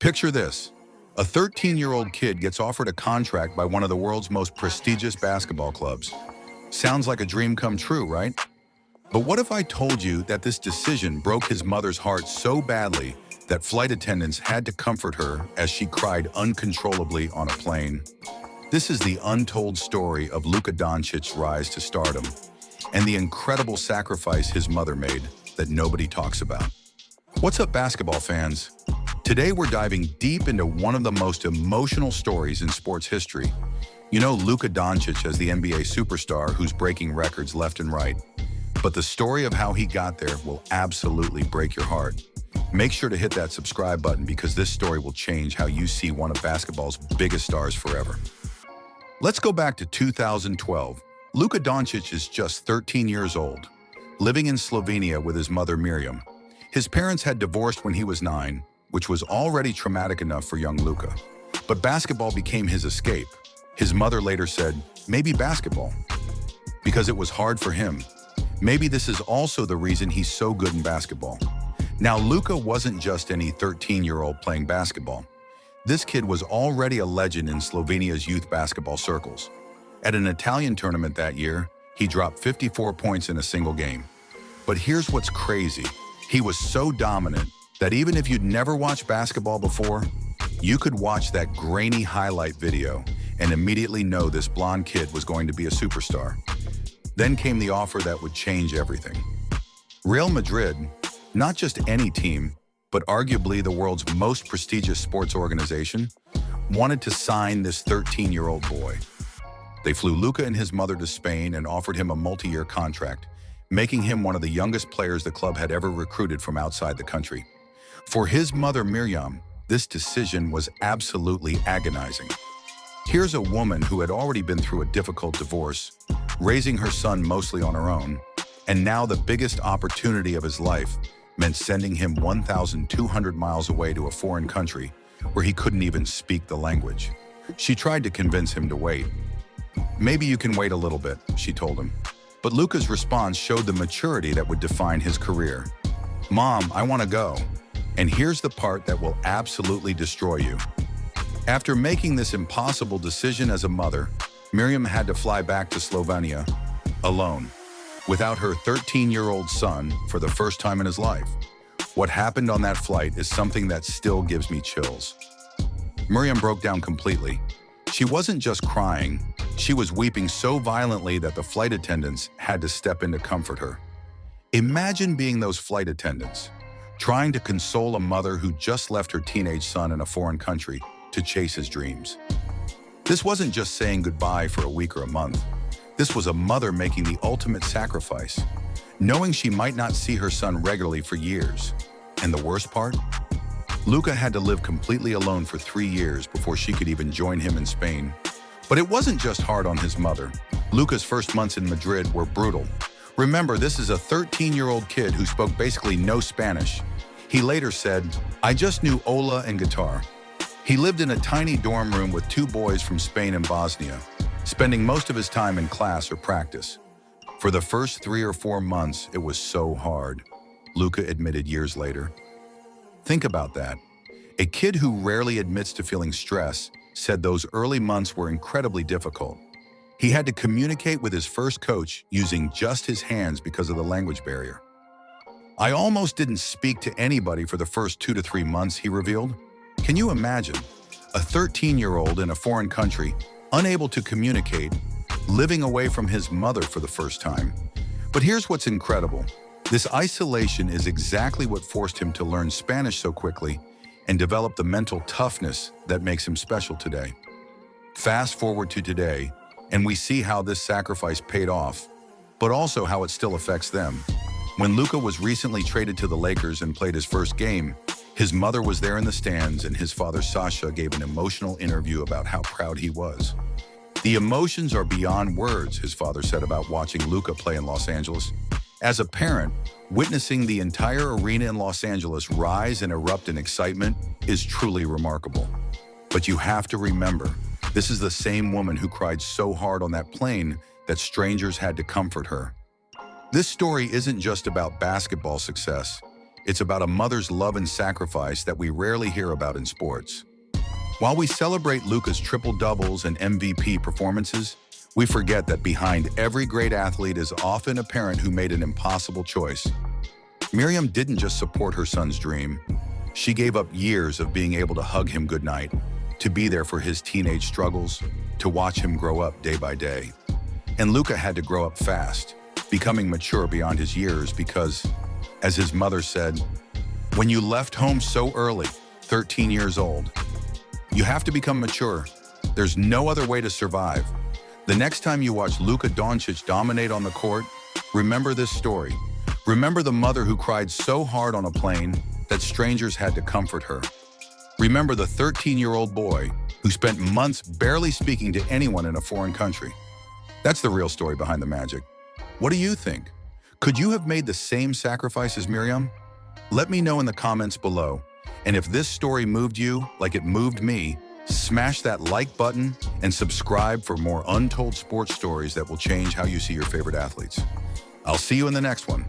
Picture this. A 13-year-old kid gets offered a contract by one of the world's most prestigious basketball clubs. Sounds like a dream come true, right? But what if I told you that this decision broke his mother's heart so badly that flight attendants had to comfort her as she cried uncontrollably on a plane? This is the untold story of Luka Doncic's rise to stardom and the incredible sacrifice his mother made that nobody talks about. What's up, basketball fans? Today we're diving deep into one of the most emotional stories in sports history. You know Luka Doncic as the NBA superstar who's breaking records left and right. But the story of how he got there will absolutely break your heart. Make sure to hit that subscribe button because this story will change how you see one of basketball's biggest stars forever. Let's go back to 2012. Luka Doncic is just 13 years old, living in Slovenia with his mother Mirjam. His parents had divorced when he was 9, which was already traumatic enough for young Luka. But basketball became his escape. His mother later said, maybe basketball, because it was hard for him. Maybe this is also the reason he's so good in basketball. Now, Luka wasn't just any 13-year-old playing basketball. This kid was already a legend in Slovenia's youth basketball circles. At an Italian tournament that year, he dropped 54 points in a single game. But here's what's crazy. He was so dominant that even if you'd never watched basketball before, you could watch that grainy highlight video and immediately know this blonde kid was going to be a superstar. Then came the offer that would change everything. Real Madrid, not just any team, but arguably the world's most prestigious sports organization, wanted to sign this 13-year-old boy. They flew Luka and his mother to Spain and offered him a multi-year contract, making him one of the youngest players the club had ever recruited from outside the country. For his mother Mirjam, this decision was absolutely agonizing. Here's a woman who had already been through a difficult divorce, raising her son mostly on her own, and now the biggest opportunity of his life meant sending him 1,200 miles away to a foreign country where he couldn't even speak the language. She tried to convince him to wait. Maybe you can wait a little bit, she told him. But Luka's response showed the maturity that would define his career. Mom, I want to go. And here's the part that will absolutely destroy you. After making this impossible decision as a mother, Mirjam had to fly back to Slovenia alone, without her 13-year-old son for the first time in his life. What happened on that flight is something that still gives me chills. Mirjam broke down completely. She wasn't just crying, she was weeping so violently that the flight attendants had to step in to comfort her. Imagine being those flight attendants, trying to console a mother who just left her teenage son in a foreign country to chase his dreams. This wasn't just saying goodbye for a week or a month. This was a mother making the ultimate sacrifice, knowing she might not see her son regularly for years. And the worst part? Luka had to live completely alone for 3 years before she could even join him in Spain. But it wasn't just hard on his mother. Luka's first months in Madrid were brutal. Remember, this is a 13-year-old kid who spoke basically no Spanish. He later said, I just knew hola and guitar. He lived in a tiny dorm room with 2 boys from Spain and Bosnia, spending most of his time in class or practice. For the first 3 or 4 months, it was so hard, Luka admitted years later. Think about that. A kid who rarely admits to feeling stress said those early months were incredibly difficult. He had to communicate with his first coach using just his hands because of the language barrier. I almost didn't speak to anybody for the first 2 to 3 months, he revealed. Can you imagine? A 13-year-old in a foreign country, unable to communicate, living away from his mother for the first time. But here's what's incredible. This isolation is exactly what forced him to learn Spanish so quickly and develop the mental toughness that makes him special today. Fast forward to today, and we see how this sacrifice paid off, but also how it still affects them. When Luka was recently traded to the Lakers and played his first game, his mother was there in the stands and his father Sasha gave an emotional interview about how proud he was. The emotions are beyond words, his father said about watching Luka play in Los Angeles. As a parent, witnessing the entire arena in Los Angeles rise and erupt in excitement is truly remarkable. But you have to remember, this is the same woman who cried so hard on that plane that strangers had to comfort her. This story isn't just about basketball success. It's about a mother's love and sacrifice that we rarely hear about in sports. While we celebrate Luka's triple-doubles and MVP performances, we forget that behind every great athlete is often a parent who made an impossible choice. Mirjam didn't just support her son's dream. She gave up years of being able to hug him goodnight, to be there for his teenage struggles, to watch him grow up day by day. And Luka had to grow up fast, becoming mature beyond his years because, as his mother said, when you left home so early, 13 years old, you have to become mature. There's no other way to survive. The next time you watch Luka Doncic dominate on the court, remember this story. Remember the mother who cried so hard on a plane that strangers had to comfort her. Remember the 13-year-old boy who spent months barely speaking to anyone in a foreign country. That's the real story behind the magic. What do you think? Could you have made the same sacrifice as Mirjam? Let me know in the comments below. And if this story moved you like it moved me, smash that like button and subscribe for more untold sports stories that will change how you see your favorite athletes. I'll see you in the next one.